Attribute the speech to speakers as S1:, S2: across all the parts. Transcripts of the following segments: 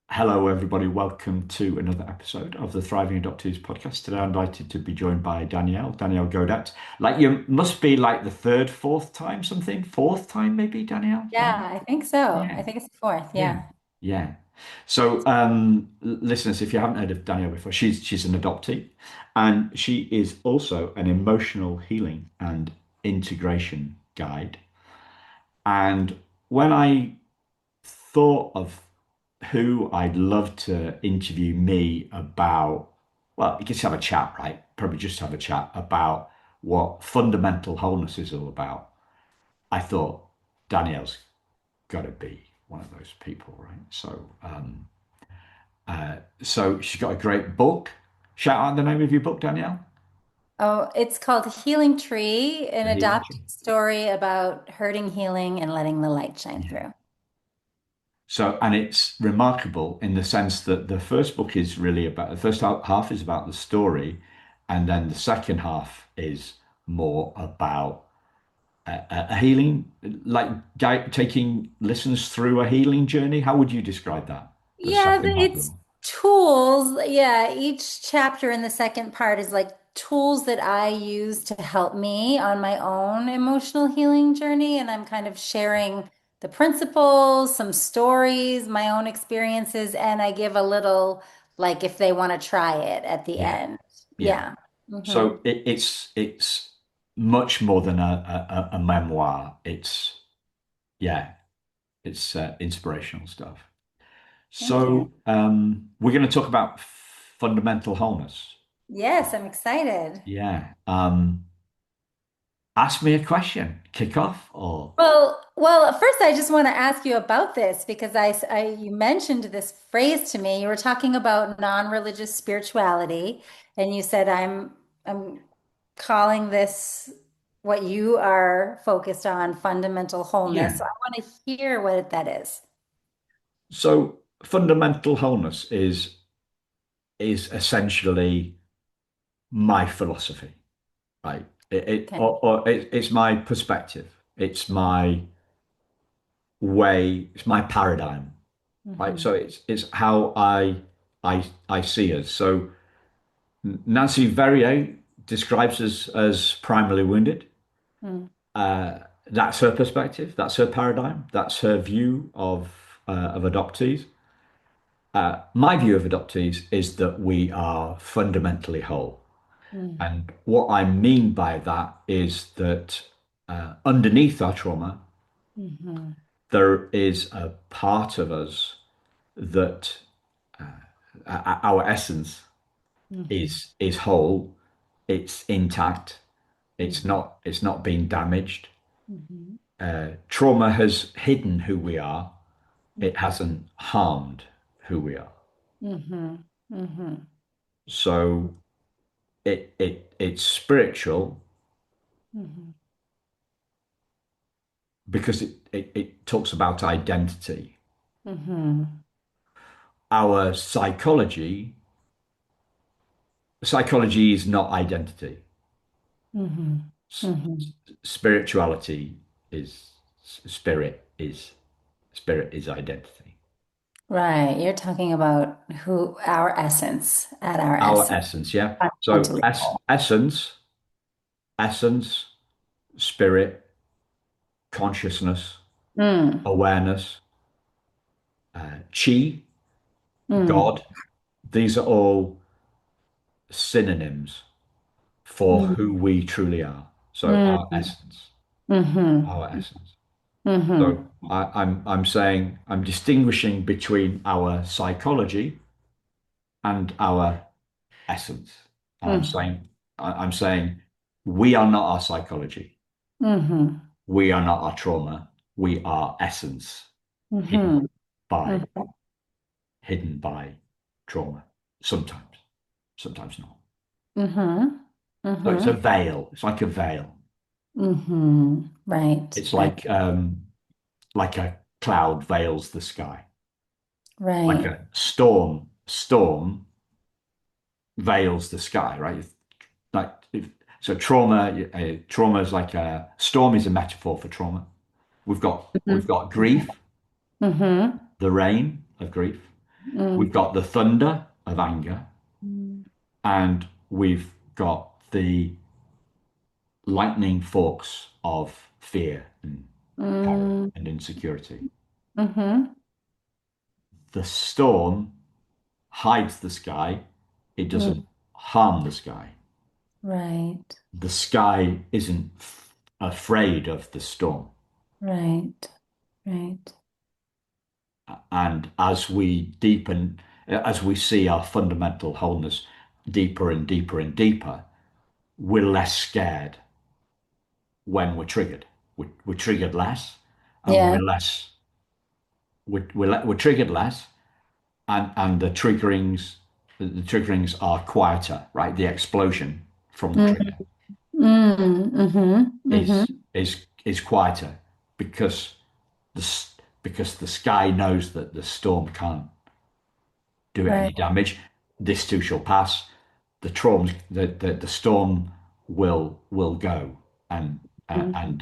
S1: Hello, everybody. Welcome to another episode of the Thriving Adoptees podcast. Today, I'm delighted to be joined by Danielle Gaudette. Like you must be like the third, fourth time, something, fourth time maybe, Danielle. Yeah,
S2: Yeah, I think so.
S1: yeah,
S2: I think it's the fourth.
S1: yeah,
S2: Yeah.
S1: yeah. So, listeners, if you haven't heard of Danielle before, she's an adoptee, and she is also an emotional healing and integration guide. And when I thought of who I'd love to interview me about, well, you can just have a chat, right? Probably just have a chat about what fundamental wholeness is all about. I thought Danielle's got to be one of those people, right? So she's got a great book. Shout out the name of your book, Danielle.
S2: Oh, it's called Healing Tree, an
S1: The Healing Tree.
S2: adopted story about hurting, healing, and letting the light shine
S1: Yeah.
S2: through.
S1: So, and it's remarkable in the sense that the first book is really about the first half is about the story, and then the second half is more about a healing, like taking listeners through a healing journey. How would you describe that? The
S2: Yeah,
S1: second half of the
S2: it's
S1: book.
S2: tools. Yeah, each chapter in the second part is like tools that I use to help me on my own emotional healing journey. And I'm kind of sharing the principles, some stories, my own experiences, and I give a little, like, if they want to try it at the
S1: Yeah,
S2: end.
S1: yeah.
S2: Yeah. Hmm.
S1: So it's much more than a memoir. It's yeah, it's inspirational stuff.
S2: Thank you.
S1: So we're going to talk about fundamental wholeness.
S2: Yes, I'm excited.
S1: Yeah. Ask me a question. Kick off or
S2: Well, first I just want to ask you about this because you mentioned this phrase to me. You were talking about non-religious spirituality, and you said I'm calling this what you are focused on, fundamental wholeness.
S1: yeah.
S2: So I want to hear what that is.
S1: So fundamental wholeness is essentially my philosophy, right?
S2: Okay.
S1: It's my perspective. It's my way. It's my paradigm, right?
S2: Hmm.
S1: So it's how I see us. So Nancy Verrier describes us as primarily wounded.
S2: Mm.
S1: Uh, that's her perspective. That's her paradigm. That's her view of adoptees. My view of adoptees is that we are fundamentally whole.
S2: Mm.
S1: And what I mean by that is that underneath our trauma,
S2: Hmm.
S1: there is a part of us that our essence
S2: Hmm.
S1: is whole, it's intact,
S2: Hmm.
S1: it's not being damaged.
S2: Hmm.
S1: Trauma has hidden who we are. It hasn't harmed who we are.
S2: Hmm. Hmm.
S1: So it's spiritual
S2: Hmm.
S1: because it talks about identity.
S2: Hmm.
S1: Our psychology is not identity.
S2: Hmm.
S1: S-
S2: Hmm.
S1: Spirituality is spirit is identity.
S2: Right. You're talking about who our essence, at our
S1: Our
S2: essence,
S1: essence, yeah. So
S2: fundamentally whole.
S1: essence, spirit, consciousness,
S2: Mm,
S1: awareness, chi,
S2: mm,
S1: God. These are all synonyms for
S2: mm,
S1: who we truly are. So
S2: mm, mm-hmm,
S1: our essence.
S2: mm-hmm,
S1: So I'm saying I'm distinguishing between our psychology and our essence. And
S2: mm,
S1: I'm saying we are not our psychology.
S2: mm-hmm,
S1: We are not our trauma. We are essence hidden
S2: mm-hmm,
S1: by
S2: mm-hmm,
S1: hidden by trauma. Sometimes, sometimes not.
S2: mm-hmm,
S1: So it's a
S2: mm-hmm,
S1: veil. It's like a veil.
S2: mm-hmm. Right,
S1: It's
S2: right,
S1: like a cloud veils the sky. Like
S2: right.
S1: a storm veils the sky, right? Like so trauma is like a storm is a metaphor for trauma. We've got
S2: Mm-hmm.
S1: grief,
S2: Mm-hmm.
S1: the rain of grief.
S2: Mm,
S1: We've got the thunder of anger,
S2: mm,
S1: and we've got the lightning forks of fear and terror
S2: mm,
S1: and insecurity.
S2: mm-hmm.
S1: The storm hides the sky, it doesn't
S2: Mm,
S1: harm the sky.
S2: right,
S1: The sky isn't afraid of the storm.
S2: right, right.
S1: And as we deepen, as we see our fundamental wholeness deeper and deeper and deeper, we're less scared when we're triggered. We're triggered less, and
S2: Yeah.
S1: we're triggered less, and the triggerings are quieter, right? The explosion from the
S2: Mm,
S1: trigger
S2: mm-hmm, mm-hmm.
S1: is quieter because because the sky knows that the storm can't do it any
S2: Right.
S1: damage. This too shall pass. The storm will go, and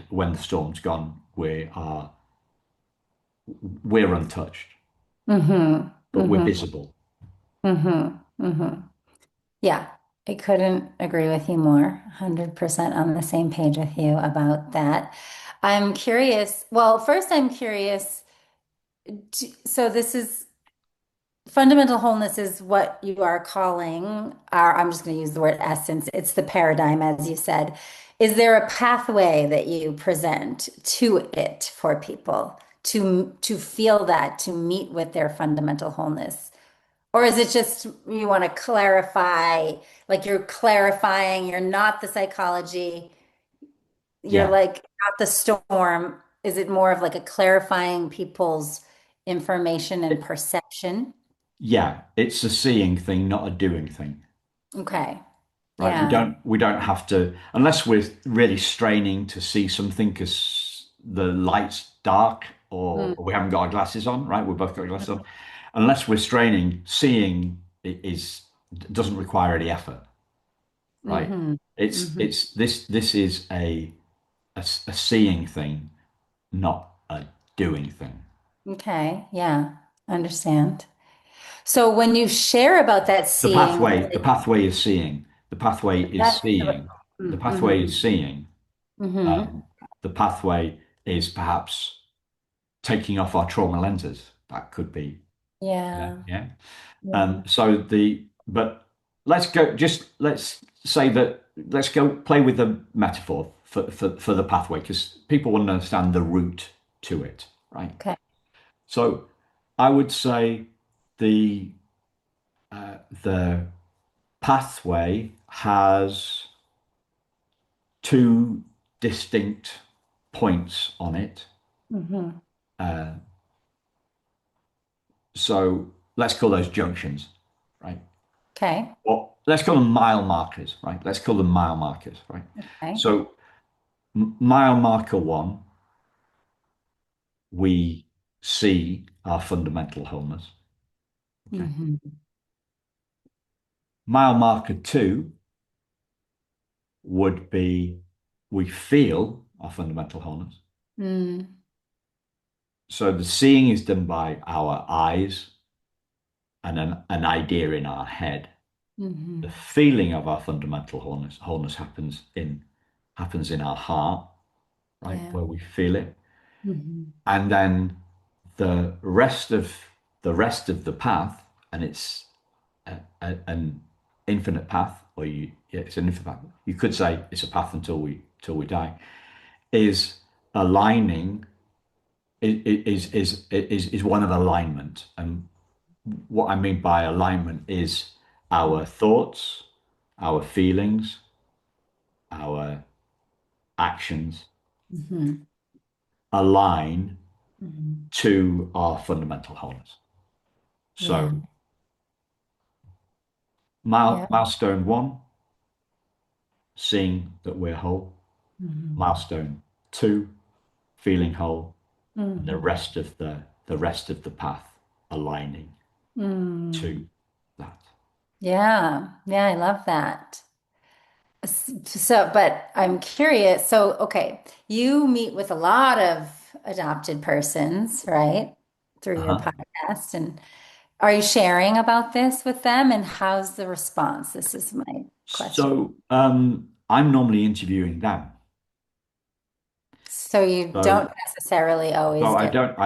S1: when the storm's gone, we're untouched,
S2: Mm-hmm,
S1: but we're
S2: mm-hmm,
S1: visible.
S2: mm-hmm, mm-hmm. Yeah, I couldn't agree with you more. 100% on the same page with you about that. I'm curious. Well, first, I'm curious. So, this is fundamental wholeness is what you are calling our, I'm just going to use the word essence. It's the paradigm, as you said. Is there a pathway that you present to it for people to feel that, to meet with their fundamental wholeness? Or is it just you want to clarify, like you're clarifying, you're not the psychology, you're
S1: Yeah,
S2: like not the storm. Is it more of like a clarifying people's information and
S1: It-
S2: perception?
S1: yeah. It's a seeing thing, not a doing thing,
S2: Okay.
S1: right? We
S2: Yeah.
S1: don't we don't have to unless we're really straining to see something because the light's dark or
S2: Mm,
S1: we haven't got our glasses on, right? We've both got glasses on. Unless we're straining, seeing is doesn't require any effort, right?
S2: mm-hmm. Mm-hmm.
S1: It's this is a seeing thing, not a doing thing.
S2: Okay. Yeah. Understand. So when you share about that seeing,
S1: The pathway is seeing. The pathway is
S2: that's
S1: seeing. The pathway
S2: mm-hmm.
S1: is seeing.
S2: Mm-hmm.
S1: Um, the pathway is perhaps taking off our trauma lenses. That could be, yeah,
S2: Yeah.
S1: yeah.
S2: Yeah.
S1: But let's say that, let's go play with the metaphor for the pathway because people want to understand the route to it, right?
S2: Okay.
S1: So I would say the the pathway has two distinct points on it.
S2: Mm-hmm.
S1: Uh, so let's call those junctions, right?
S2: Okay.
S1: Well, let's call them mile markers, right? Let's call them mile markers, right?
S2: Okay.
S1: So mile marker one, we see our fundamental wholeness. Okay.
S2: Mm-hmm.
S1: Mile marker two would be we feel our fundamental wholeness.
S2: Mm,
S1: So the seeing is done by our eyes and an idea in our head. The
S2: mm-hmm.
S1: feeling of our fundamental wholeness happens in our heart, right,
S2: Yeah.
S1: where we feel it,
S2: Mm-hmm.
S1: and then the rest of the path, and it's an infinite path, or yeah, it's an infinite path. You could say it's a path until we die. Is aligning is one of alignment, and what I mean by alignment is our thoughts, our feelings, our actions
S2: Mm-hmm.
S1: align
S2: Mm-hmm.
S1: to our fundamental wholeness.
S2: Yeah.
S1: So,
S2: Yeah.
S1: milestone one, seeing that we're whole.
S2: Mm-hmm.
S1: Milestone two, feeling whole, and
S2: Mm-hmm.
S1: the rest of the path aligning
S2: Mm.
S1: to that.
S2: Yeah. Yeah. I love that. So, but I'm curious. So, okay, you meet with a lot of adopted persons, right? Through your
S1: Uh-huh.
S2: podcast. And Are you sharing about this with them and how's the response? This is my question.
S1: So I'm normally interviewing them.
S2: So you
S1: So
S2: don't necessarily
S1: so
S2: always
S1: I
S2: get,
S1: don't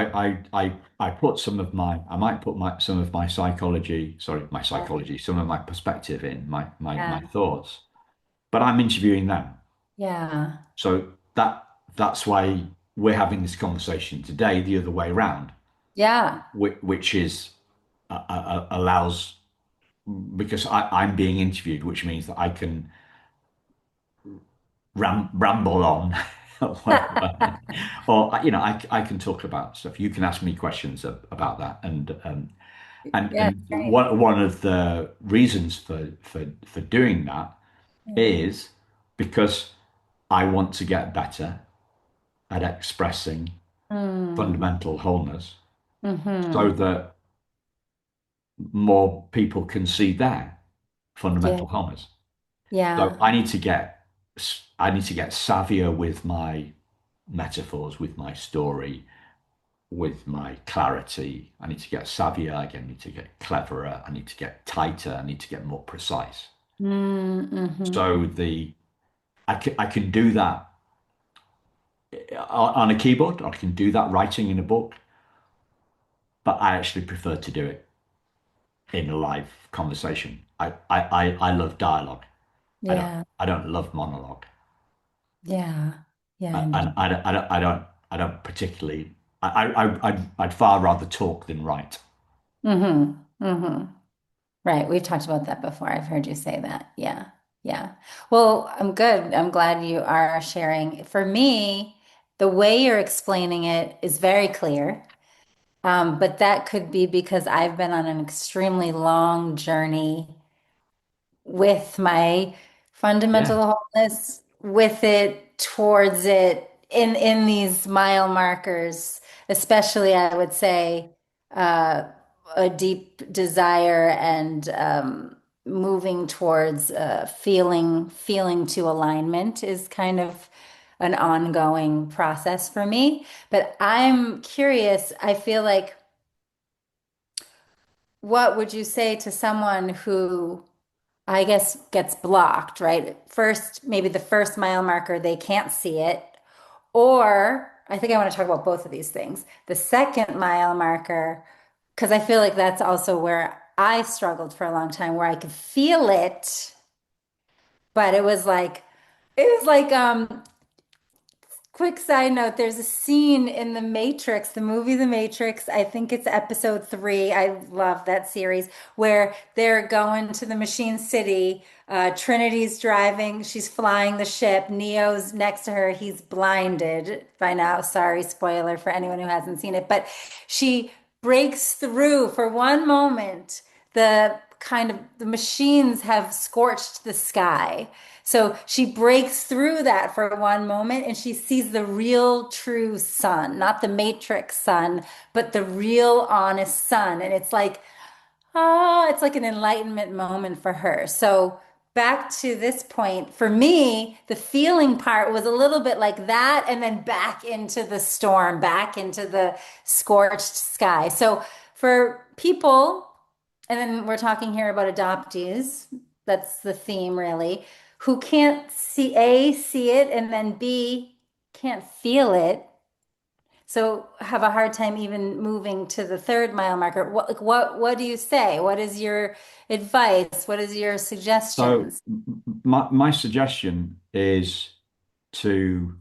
S1: I put some of my I might put my some of my psychology, sorry, my psychology, some of my perspective in, my
S2: yeah,
S1: thoughts, but I'm interviewing them.
S2: yeah,
S1: So that's why we're having this conversation today, the other way around,
S2: yeah.
S1: which is allows because I'm being interviewed, which means that I can ramble on, or whatever, or I can talk about stuff. You can ask me questions about that,
S2: Yeah,
S1: and
S2: great.
S1: one of the reasons for doing that
S2: Yeah.
S1: is because I want to get better at expressing
S2: Mm,
S1: fundamental wholeness so
S2: hmm.
S1: that more people can see their
S2: Yeah,
S1: fundamental wholeness. So
S2: yeah.
S1: I need to get savvier with my metaphors, with my story, with my clarity. I need to get savvier. Again, I need to get cleverer. I need to get tighter. I need to get more precise.
S2: Mm-hmm.
S1: So I can do that on a keyboard. I can do that writing in a book, but I actually prefer to do it in a live conversation. I love dialogue.
S2: Yeah,
S1: I don't love monologue.
S2: yeah, yeah,
S1: And
S2: indeed.
S1: I don't particularly. I'd far rather talk than write.
S2: Mm-hmm. Mm-hmm. Right. We've talked about that before. I've heard you say that. Yeah. Yeah. Well, I'm good. I'm glad you are sharing. For me, the way you're explaining it is very clear. But that could be because I've been on an extremely long journey with my
S1: Yeah,
S2: fundamental wholeness, with it, towards it, in these mile markers, especially I would say uh, a deep desire and moving towards feeling to alignment is kind of an ongoing process for me. But I'm curious, I feel like what would you say to someone who I guess gets blocked, right? First, maybe the first mile marker, they can't see it. Or I think I want to talk about both of these things. The second mile marker, because I feel like that's also where I struggled for a long time, where I could feel it, but it was like quick side note, there's a scene in The Matrix, the movie The Matrix. I think it's episode 3. I love that series where they're going to the Machine City. Trinity's driving, she's flying the ship. Neo's next to her. He's blinded by now. Sorry, spoiler for anyone who hasn't seen it. But she breaks through for one moment. The machines have scorched the sky. So she breaks through that for one moment and she sees the real true sun, not the matrix sun, but the real honest sun. And it's like, oh, it's like an enlightenment moment for her. So back to this point, for me, the feeling part was a little bit like that, and then back into the storm, back into the scorched sky. So for people, and then we're talking here about adoptees, that's the theme really, who can't see A, see it, and then B, can't feel it. So have a hard time even moving to the third mile marker. What do you say? What is your advice? What is your
S1: so
S2: suggestions?
S1: my suggestion is to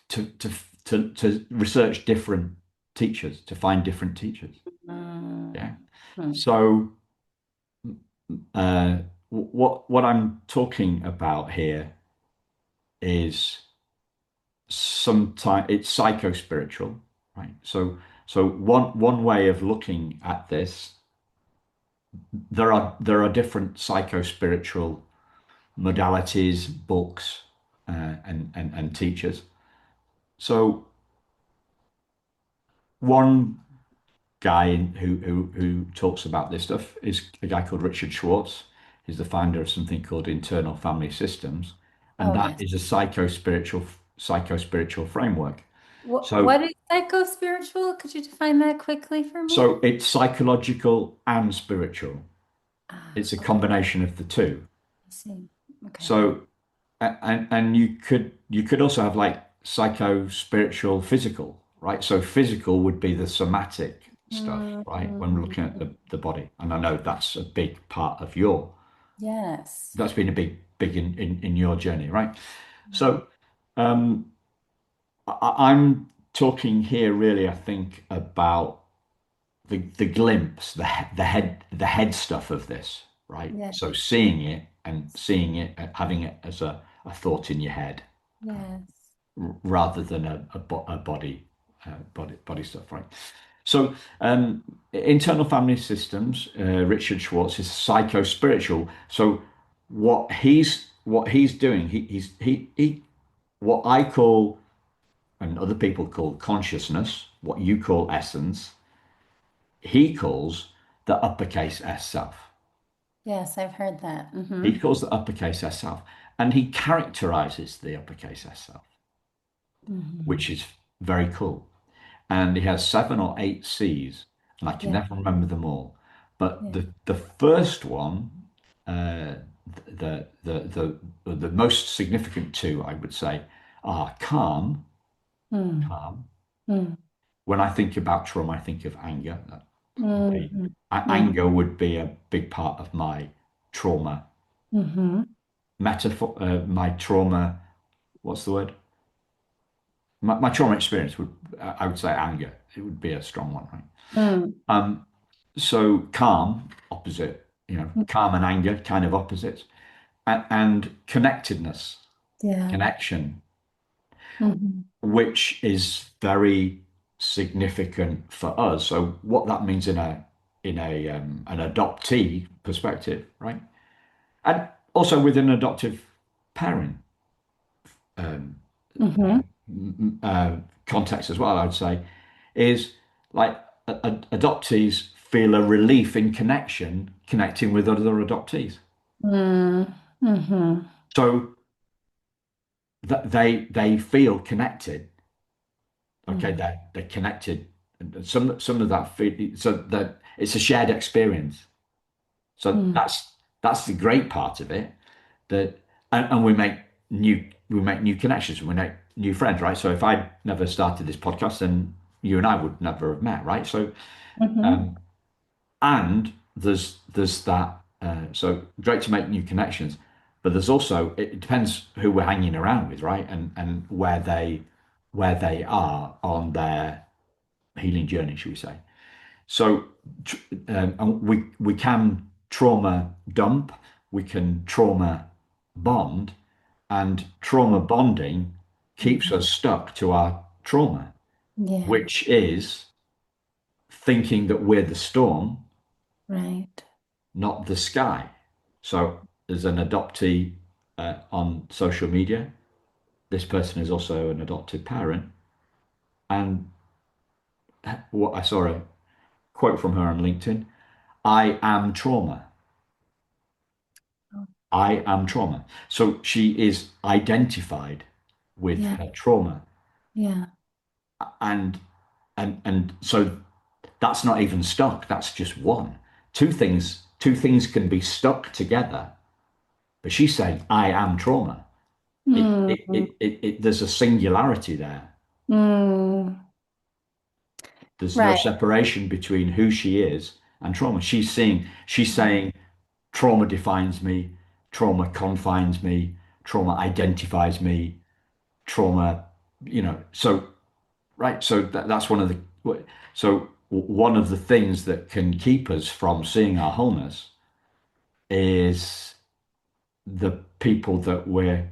S1: to to to to research different teachers, to find different teachers.
S2: Mm,
S1: Yeah.
S2: hmm.
S1: So what I'm talking about here is sometimes it's psycho-spiritual, right? So one way of looking at this, there are different psycho-spiritual modalities, books, and teachers. So one guy who talks about this stuff is a guy called Richard Schwartz. He's the founder of something called Internal Family Systems, and
S2: Oh,
S1: that
S2: yes.
S1: is a psycho-spiritual framework.
S2: What
S1: So,
S2: is psycho-spiritual? Could you define that quickly for me?
S1: so it's psychological and spiritual.
S2: Ah,
S1: It's a
S2: okay.
S1: combination of the two.
S2: I see. Okay.
S1: So, and you could also have like psycho, spiritual, physical, right? So physical would be the somatic stuff, right? When we're
S2: Mm,
S1: looking at the body. And I know that's a big part of your,
S2: yes.
S1: that's been a big in your journey, right? So I'm talking here really, I think, about the glimpse, the head stuff of this, right?
S2: Yeah.
S1: So seeing it and having it as a thought in your head,
S2: Yes.
S1: rather than a body stuff, right? So, internal family systems, Richard Schwartz is psycho-spiritual. So, what he's doing, he what I call and other people call consciousness, what you call essence, he calls the uppercase S self.
S2: Yes, I've heard that.
S1: He calls the uppercase S self, and he characterizes the uppercase S self,
S2: Hmm.
S1: which is very cool. And he has 7 or 8 C's, and I can
S2: Yeah.
S1: never remember them all. But
S2: Yeah.
S1: the first one, uh, the most significant two, I would say, are calm.
S2: Mm,
S1: Calm.
S2: mm,
S1: When I think about trauma, I think of anger. That would
S2: mm,
S1: be
S2: mm, mm,
S1: anger would be a big part of my trauma
S2: mhm,
S1: metaphor. My trauma. What's the word? My trauma experience would, I would say, anger. It would be a strong one, right?
S2: mm,
S1: Um, So calm, opposite,
S2: mm.
S1: calm and anger, kind of opposites, and connectedness,
S2: Yeah.
S1: connection,
S2: Mhm,
S1: which is very significant for us. So what that means in a an adoptee perspective, right? And also with an adoptive parent um,
S2: mhm,
S1: context as well, I would say, is like adoptees feel a relief in connecting with other adoptees.
S2: mm, mhm,
S1: So that they feel connected. Okay,
S2: mm,
S1: they're connected. And some of that feel, so that it's a shared experience. So
S2: mm,
S1: that's the great part of it. That and we make new connections. We make new friends, right? So if I never started this podcast, then you and I would never have met, right? So
S2: mhm.
S1: um, and there's that. So great to make new connections, but there's also it depends who we're hanging around with, right? And where they are on their healing journey, should we say? So and we can trauma dump, we can trauma bond, and trauma bonding keeps
S2: Mhm.
S1: us stuck to our trauma,
S2: Yeah,
S1: which is thinking that we're the storm,
S2: right.
S1: not the sky. So there's an adoptee on social media. This person is also an adopted parent. And what I saw a quote from her on LinkedIn: I am trauma.
S2: Oh,
S1: I am trauma. So she is identified with
S2: yeah,
S1: her trauma.
S2: yeah.
S1: And and so that's not even stuck. That's just one. Two things can be stuck together. But she's saying, I am trauma.
S2: Mm,
S1: There's a singularity there.
S2: mm,
S1: There's no
S2: right.
S1: separation between who she is and trauma. She's saying trauma defines me, trauma confines me, trauma identifies me, trauma, so right. So that's one of the things that can keep us from seeing our wholeness is the people that we're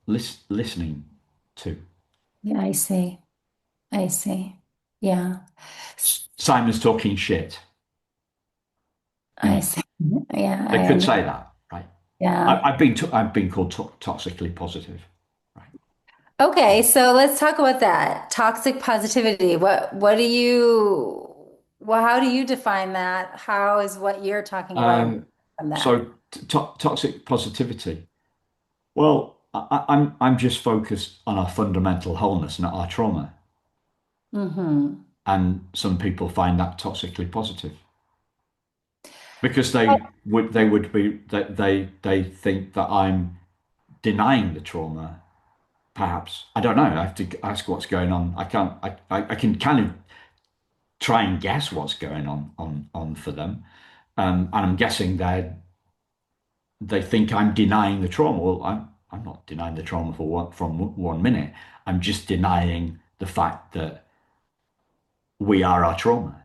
S1: listening to.
S2: Yeah, I see. I see. Yeah,
S1: Simon's talking shit. You
S2: I
S1: know,
S2: see. Yeah,
S1: they
S2: I
S1: could
S2: understand.
S1: say that, right?
S2: Yeah.
S1: I've been called toxically positive, right?
S2: Okay, so let's talk about that. Toxic positivity. What do you well, how do you define that? How is what you're talking about
S1: Um,
S2: from that?
S1: so toxic positivity. Well, I'm just focused on our fundamental wholeness, not our trauma.
S2: Hmm.
S1: And some people find that toxically positive because they would be that they think that I'm denying the trauma. Perhaps I don't know. I have to ask what's going on. I can't. I can kind of try and guess what's going on for them, and I'm guessing they think I'm denying the trauma. Well, I'm not denying the trauma for one from 1 minute. I'm just denying the fact that we are our trauma.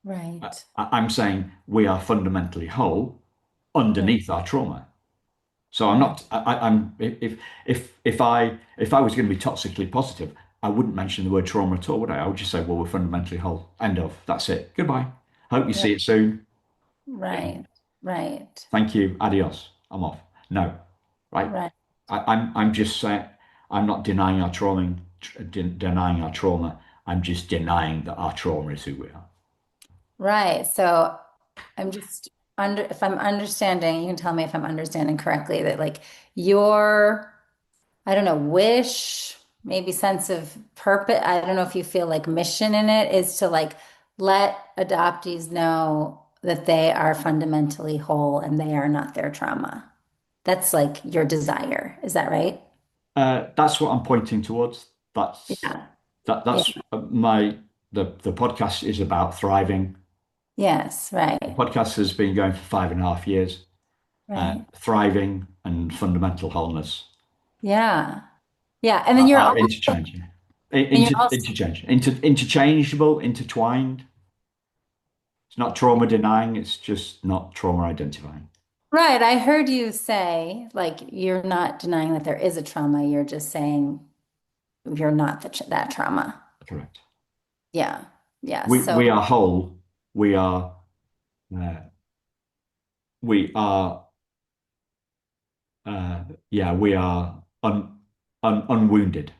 S2: Right.
S1: I'm saying we are fundamentally whole
S2: Yeah.
S1: underneath our trauma. So I'm
S2: Right.
S1: not. I'm if I was going to be toxically positive, I wouldn't mention the word trauma at all, would I? I would just say, well, we're fundamentally whole. End of. That's it. Goodbye. Hope you
S2: Right.
S1: see it soon.
S2: Right. Right.
S1: Thank you. Adios. I'm off. No, right?
S2: Right.
S1: I'm just saying I'm not denying our trauma, denying our trauma. I'm just denying that our trauma is who we are.
S2: Right. So I'm just if I'm understanding, you can tell me if I'm understanding correctly that like your, I don't know, wish, maybe sense of purpose. I don't know if you feel like mission in it is to like let adoptees know that they are fundamentally whole and they are not their trauma. That's like your desire. Is that right?
S1: That's what I'm pointing towards. That's
S2: Yeah. Yeah.
S1: that's my the podcast is about thriving.
S2: Yes.
S1: The
S2: Right.
S1: podcast has been going for 5.5 years.
S2: Right.
S1: Thriving and fundamental wholeness
S2: Yeah. Yeah. And then
S1: are interchanging,
S2: you're also
S1: interchangeable, intertwined. It's not trauma denying. It's just not trauma identifying.
S2: right. I heard you say like you're not denying that there is a trauma. You're just saying you're not that trauma.
S1: Correct.
S2: Yeah. Yeah.
S1: We
S2: So
S1: are whole. We are uh, we are yeah, we are unwounded.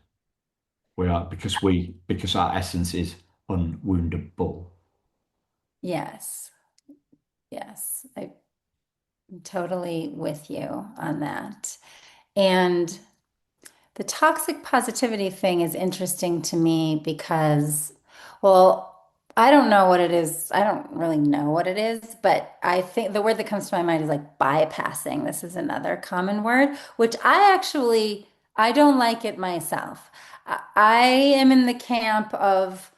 S1: We are because our essence is unwoundable.
S2: yes. Yes. I'm totally with you on that. And the toxic positivity thing is interesting to me because, well, I don't know what it is. I don't really know what it is, but I think the word that comes to my mind is like bypassing. This is another common word, which I don't like it myself. I am in the camp of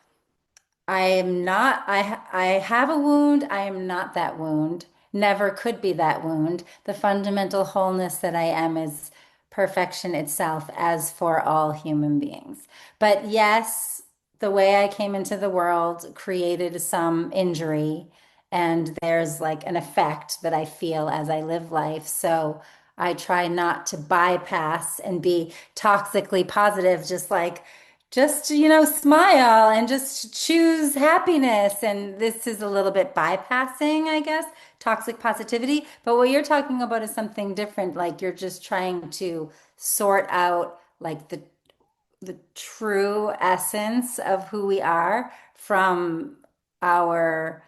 S2: I am not, I have a wound. I am not that wound. Never could be that wound. The fundamental wholeness that I am is perfection itself, as for all human beings. But yes, the way I came into the world created some injury, and there's like an effect that I feel as I live life. So I try not to bypass and be toxically positive, just, smile and just choose happiness. And this is a little bit bypassing, I guess, toxic positivity. But what you're talking about is something different. Like you're just trying to sort out like the true essence of who we are from our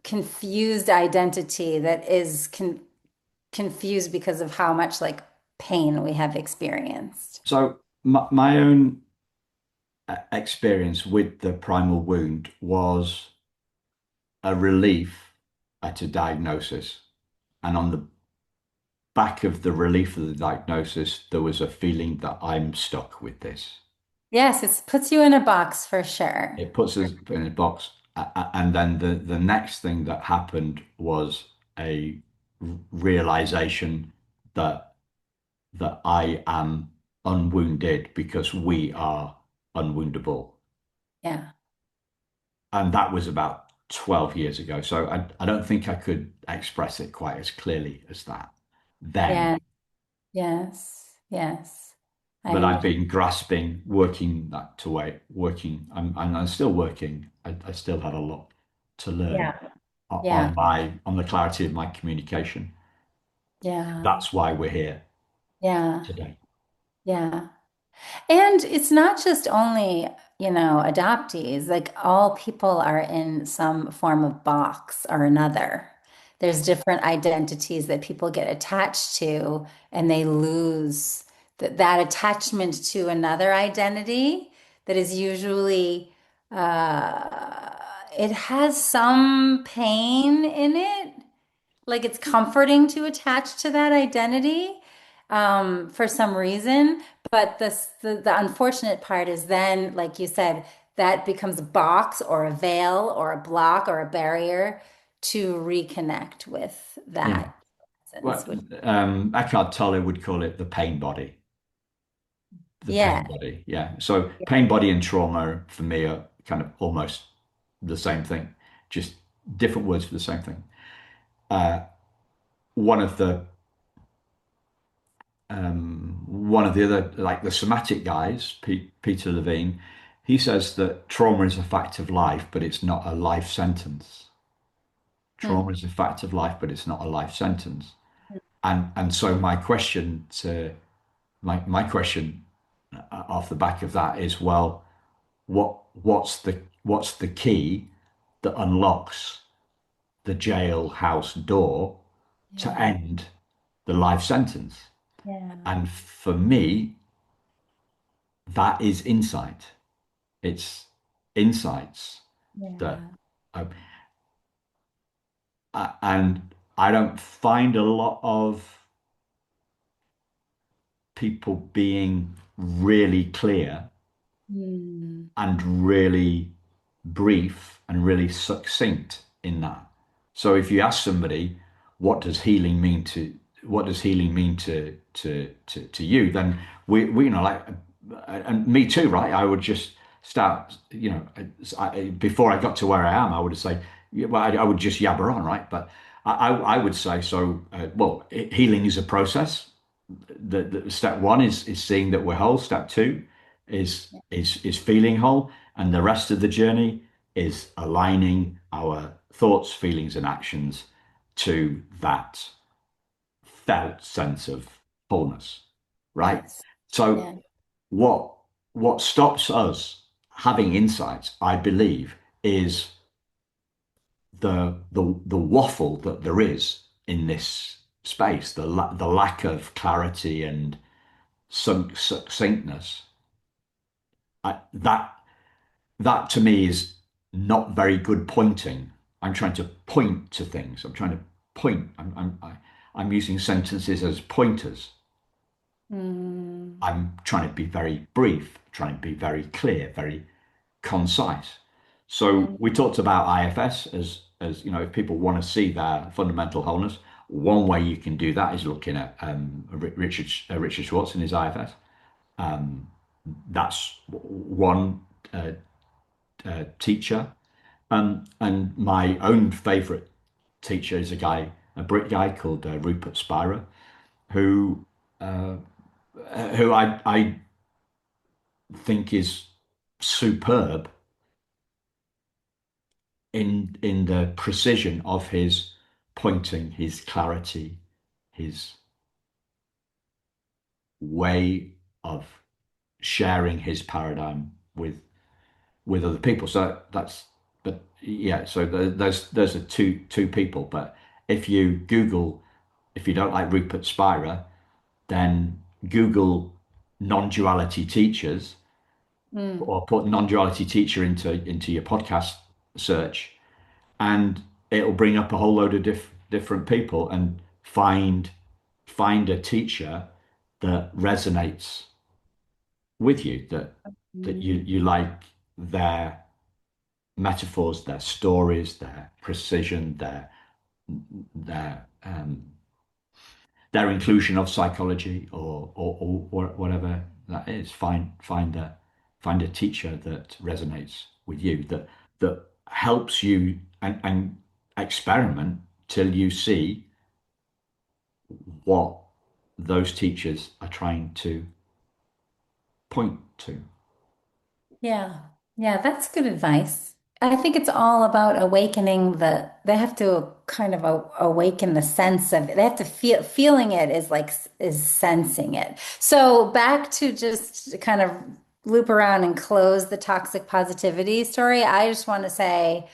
S2: confused identity that is confused because of how much like pain we have experienced.
S1: So my own experience with the primal wound was a relief at a diagnosis. And on the back of the relief of the diagnosis, there was a feeling that I'm stuck with this.
S2: Yes, it puts you in a box for sure.
S1: It puts us in a box. And then the next thing that happened was a realization that I am unwounded because we are unwoundable.
S2: Yeah.
S1: And that was about 12 years ago. So I don't think I could express it quite as clearly as that then.
S2: Yeah. Yes. Yes. I
S1: But I've
S2: understand.
S1: been grasping, working that to way, working, and I'm still working. I still have a lot to learn
S2: Yeah. Yeah.
S1: on the clarity of my communication.
S2: Yeah.
S1: That's why we're here
S2: Yeah.
S1: today.
S2: Yeah. And it's not just only, adoptees, like all people are in some form of box or another. there's different identities that people get attached to, and they lose that attachment to another identity that is usually it has some pain in it. Like it's comforting to attach to that identity for some reason. But the unfortunate part is then, like you said, that becomes a box or a veil or a block or a barrier to reconnect with
S1: Yeah.
S2: that essence,
S1: Well,
S2: which,
S1: Eckhart Tolle would call it the pain body. The pain
S2: yeah.
S1: body. Yeah. So pain body and trauma for me are kind of almost the same thing, just different words for the same thing. Uh, one of the one of the other, like the somatic guys, Peter Levine, he says that trauma is a fact of life, but it's not a life sentence.
S2: Hmm.
S1: Trauma is a fact of life, but it's not a life sentence. And so my question to my question off the back of that is, well, what's the key that unlocks the jailhouse door to
S2: Yeah.
S1: end the life sentence?
S2: Yeah.
S1: And for me, that is insight. It's insights that,
S2: Yeah.
S1: I, and I don't find a lot of people being really clear
S2: Hmm.
S1: and really brief and really succinct in that. So if you ask somebody, what does healing mean to you, then we you know like and me too, right? I would just start, before I got to where I am, I would say, yeah, well, I would just yabber on, right? But I would say, so, well, healing is a process. The step one is seeing that we're whole. Step two is feeling whole, and the rest of the journey is aligning our thoughts, feelings, and actions to that felt sense of wholeness, right?
S2: Yes.
S1: So
S2: Yeah.
S1: what what stops us having insights, I believe, is the waffle that there is in this space, the lack of clarity and succinctness. That to me is not very good pointing. I'm trying to point to things. I'm trying to point. I'm using sentences as pointers.
S2: Mm.
S1: I'm trying to be very brief, trying to be very clear, very concise. So
S2: And
S1: we talked about IFS as if people want to see their fundamental wholeness, one way you can do that is looking at Richard Schwartz and his IFS. That's one teacher. And my own favorite teacher is a Brit guy called Rupert Spira, who I think is superb in the precision of his pointing, his clarity, his way of sharing his paradigm with other people. So that's, but yeah, so there's a two people. But if you Google, if you don't like Rupert Spira, then Google non-duality teachers,
S2: mm.
S1: or put non-duality teacher into your podcast search, and it'll bring up a whole load of different people, and find a teacher that resonates with you, that you like their metaphors, their stories, their precision, their their inclusion of psychology, or whatever that is. Find a teacher that resonates with you, that helps you, and experiment till you see what those teachers are trying to point to.
S2: Yeah. Yeah, that's good advice. I think it's all about awakening they have to kind of awaken the sense of it. They have to feeling it is like is sensing it. So back to just kind of loop around and close the toxic positivity story. I just want to say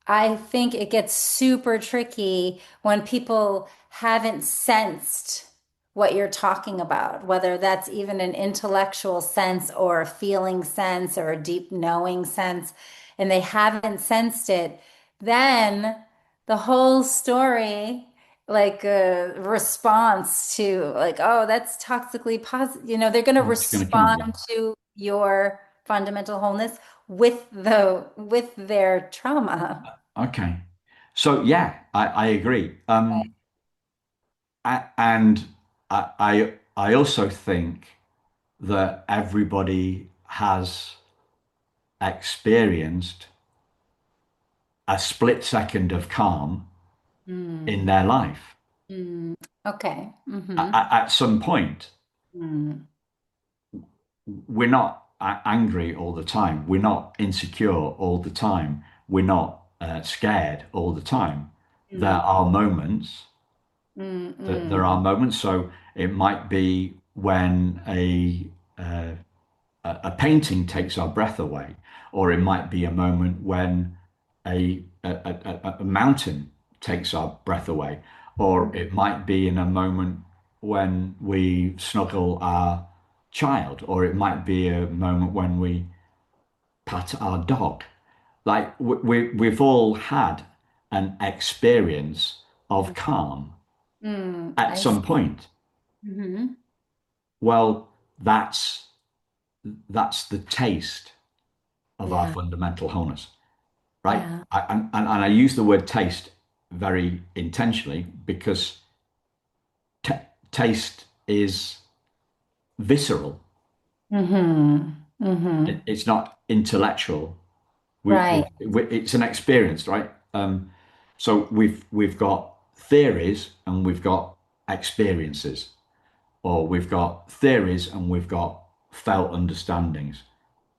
S2: I think it gets super tricky when people haven't sensed what you're talking about, whether that's even an intellectual sense or a feeling sense or a deep knowing sense, and they haven't sensed it, then the whole story, like a response to like, oh, that's toxically positive, they're going to
S1: It's going to come
S2: respond
S1: again.
S2: to your fundamental wholeness with their trauma.
S1: Okay. So yeah, I agree. And I also think that everybody has experienced a split second of calm in
S2: Mm,
S1: their life
S2: mm, okay.
S1: at some point.
S2: Mm,
S1: We're not angry all the time. We're not insecure all the time. We're not scared all the time. There
S2: mm,
S1: are moments there
S2: mm,
S1: are moments. So it might be when uh, a painting takes our breath away, or it might be a moment when a mountain takes our breath away, or
S2: mm,
S1: it might be in a moment when we snuggle our child, or it might be a moment when we pat our dog. Like we've all had an experience of calm at
S2: I see.
S1: some point.
S2: Hmm.
S1: Well, that's the taste of our
S2: Yeah,
S1: fundamental wholeness, right?
S2: yeah.
S1: And I use the word taste very intentionally because t taste is visceral.
S2: Hmm. Hmm.
S1: It's not intellectual.
S2: Right.
S1: It's an experience, right? So we've got theories and we've got experiences, or we've got theories and we've got felt understandings.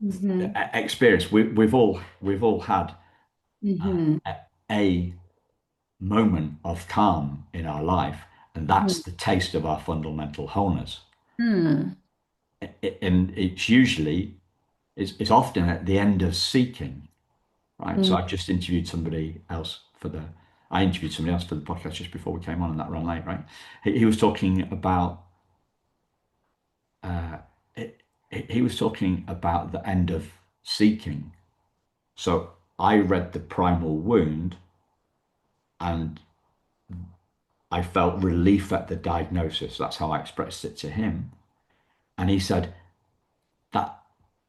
S2: Hmm.
S1: Experience. We've all had
S2: Hmm.
S1: a, a moment of calm in our life, and
S2: Hmm.
S1: that's the taste of our fundamental wholeness.
S2: Hmm.
S1: And it's often at the end of seeking, right? So
S2: Hmm.
S1: I interviewed somebody else for the podcast just before we came on, and that ran late, right? He was talking about uh, he was talking about the end of seeking. So I read the primal wound, and I felt relief at the diagnosis. That's how I expressed it to him. And he said that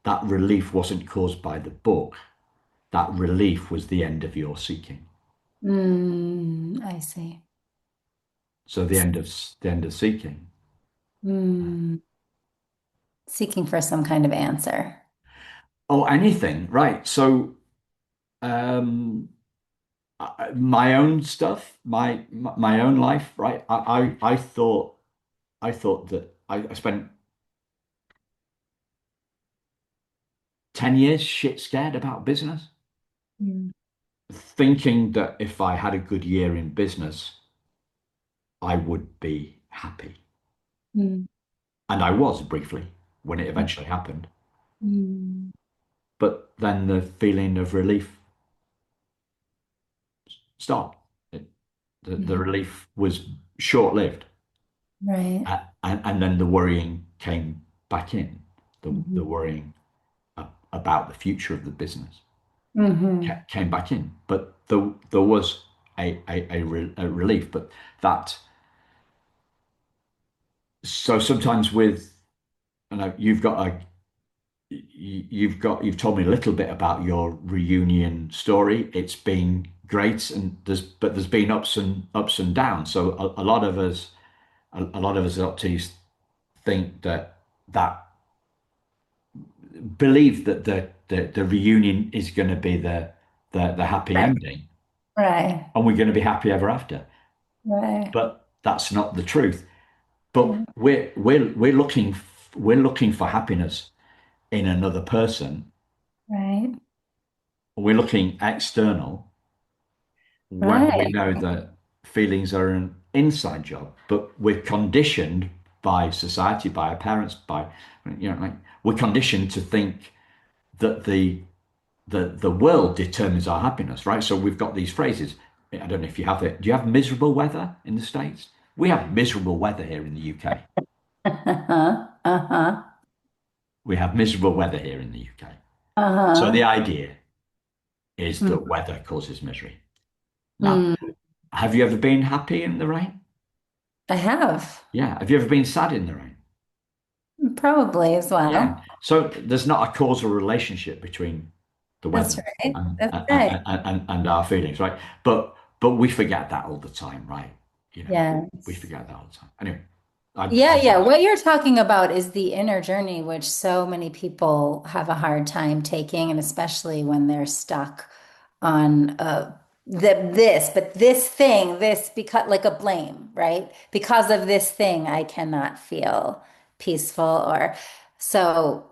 S1: that relief wasn't caused by the book. That relief was the end of your seeking.
S2: I see.
S1: So the end of seeking.
S2: Mm. Seeking for some kind of answer.
S1: Oh, anything, right? So my own stuff, my own life, right? I thought that I spent 10 years shit scared about business,
S2: Mm.
S1: thinking that if I had a good year in business, I would be happy.
S2: Mm.
S1: And I was briefly when it eventually happened.
S2: Mm.
S1: But then the feeling of relief stopped. The
S2: Mhm.
S1: relief was short lived.
S2: Right.
S1: And then the worrying came back in, the
S2: Mhm.
S1: worrying about the future of the business
S2: Hmm.
S1: came back in. But there was a relief. But that, so sometimes with, you've told me a little bit about your reunion story. It's been great, and there's been ups and downs. So a lot of us adoptees think that believe that the reunion is going to be the happy
S2: Right.
S1: ending,
S2: Right.
S1: and we're going to be happy ever after.
S2: Right.
S1: But that's not the truth. But we're looking for happiness in another person.
S2: Right.
S1: We're looking external when we
S2: Right.
S1: know that feelings are an inside job, but we're conditioned by society, by our parents, by, like, we're conditioned to think that the the world determines our happiness, right? So we've got these phrases. I don't know if you have it. Do you have miserable weather in the States? We have miserable weather here in the UK.
S2: Uh-huh. Uh-huh.
S1: We have miserable weather here in the UK. So the
S2: Uh-huh.
S1: idea is
S2: Mm,
S1: that weather causes misery. Now,
S2: mm.
S1: have you ever been happy in the rain?
S2: I have.
S1: Yeah. Have you ever been sad in the rain?
S2: Probably as
S1: Yeah.
S2: well.
S1: So there's not a causal relationship between the
S2: That's
S1: weather
S2: right.
S1: and
S2: That's right.
S1: our feelings, right? But we forget that all the time, right? You know, we
S2: Yes.
S1: forget that all the time. Anyway,
S2: Yeah,
S1: I
S2: yeah.
S1: digress.
S2: What you're talking about is the inner journey, which so many people have a hard time taking, and especially when they're stuck on but this thing, this because like a blame, right? Because of this thing, I cannot feel peaceful or so.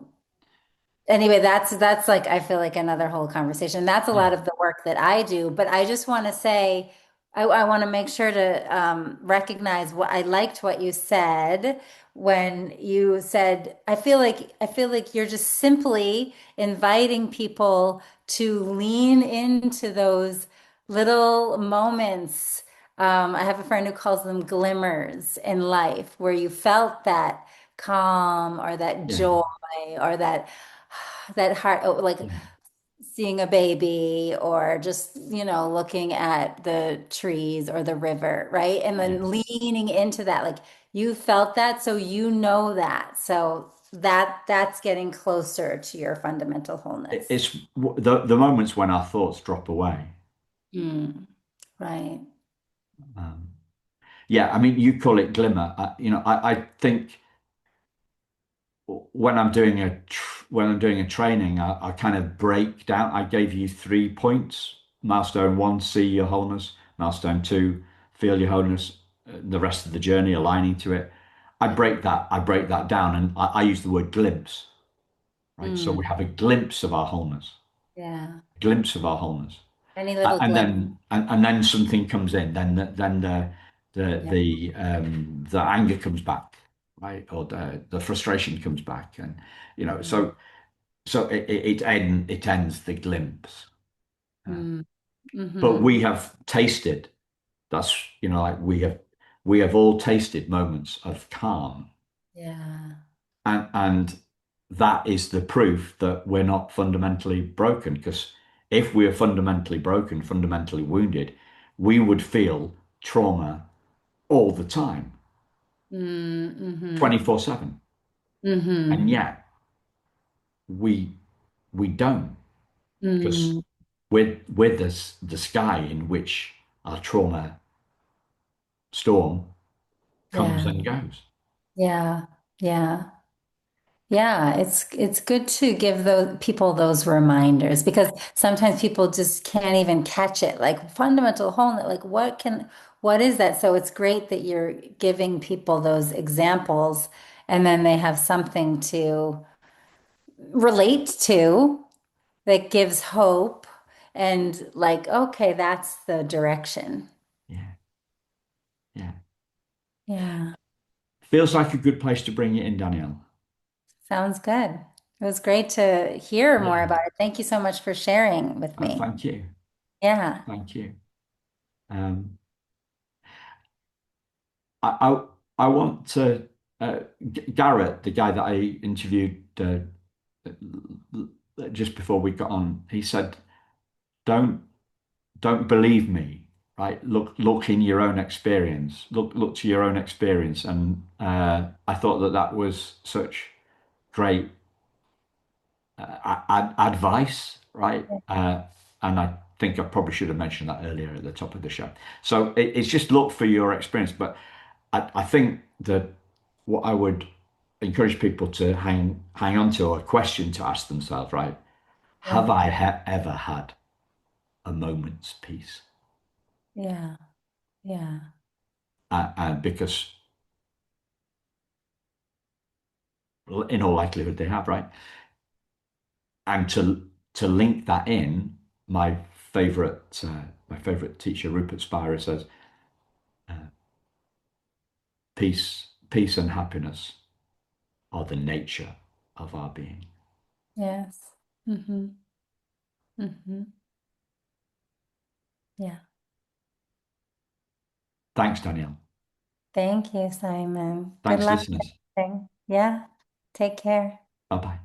S2: Anyway, that's like I feel like another whole conversation. That's a lot
S1: Yeah.
S2: of the work that I do, but I just want to say I want to make sure to recognize what I liked what you said when you said I feel like you're just simply inviting people to lean into those little moments. I have a friend who calls them glimmers in life, where you felt that calm or that
S1: Yeah.
S2: joy or that heart, oh, like
S1: Yeah.
S2: seeing a baby or just, looking at the trees or the river, right? And
S1: Yeah.
S2: then leaning into that, like you felt that, so you know that. So that's getting closer to your fundamental wholeness.
S1: It's the moments when our thoughts drop away.
S2: Mm, right.
S1: Um, yeah. I mean, you call it glimmer. I think when when I'm doing a training, I kind of break down. I gave you 3 points. Milestone one, see your wholeness. Milestone two, feel your wholeness. The rest of the journey, aligning to it. I break that down, and I use the word glimpse. Right. So
S2: Mm,
S1: we have a glimpse of our wholeness,
S2: yeah.
S1: glimpse of our wholeness,
S2: Any little glimpse.
S1: and then something comes in. Then
S2: Yeah.
S1: the anger comes back, right, or the frustration comes back, and
S2: Mm,
S1: so it ends the glimpse. Uh,
S2: mm,
S1: but
S2: hmm.
S1: we have tasted. That's like we have all tasted moments of calm,
S2: Yeah.
S1: and that is the proof that we're not fundamentally broken. Because if we are fundamentally broken, fundamentally wounded, we would feel trauma all the time,
S2: Mm-hmm.
S1: 24/7, and
S2: Mm-hmm.
S1: yet we we don't, because
S2: Mm,
S1: we're the sky in which our trauma storm comes
S2: yeah.
S1: and goes.
S2: Yeah. Yeah. Yeah, it's good to give those people those reminders because sometimes people just can't even catch it. Like fundamental wholeness, like what is that? So it's great that you're giving people those examples and then they have something to relate to that gives hope and like, okay, that's the direction.
S1: Yeah, yeah.
S2: Yeah,
S1: Feels like a good place to bring it in, Danielle.
S2: sounds good. It was great to hear more
S1: Yeah.
S2: about it. Thank you so much for sharing with me.
S1: Thank you.
S2: Yeah.
S1: Thank you. Um, I I want to Garrett, the guy that I interviewed just before we got on, he said, "Don't believe me, right? Look in your own experience. Look to your own experience." And I thought that that was such great advice, right? And I think I probably should have mentioned that earlier at the top of the show. So it's just look for your experience, but I think that what I would encourage people to hang on to, or a question to ask themselves, right? Have
S2: Yeah.
S1: I ever had a moment's peace?
S2: Yeah. Yeah.
S1: Because in all likelihood they have, right? And to link that in, my favorite teacher, Rupert Spira, says, uh, peace and happiness are the nature of our being.
S2: Yes. Hmm. Hmm. Yeah.
S1: Thanks, Danielle.
S2: Thank you, Simon. Good
S1: Thanks,
S2: luck.
S1: listeners.
S2: Everything. Yeah. Take care.
S1: Bye bye.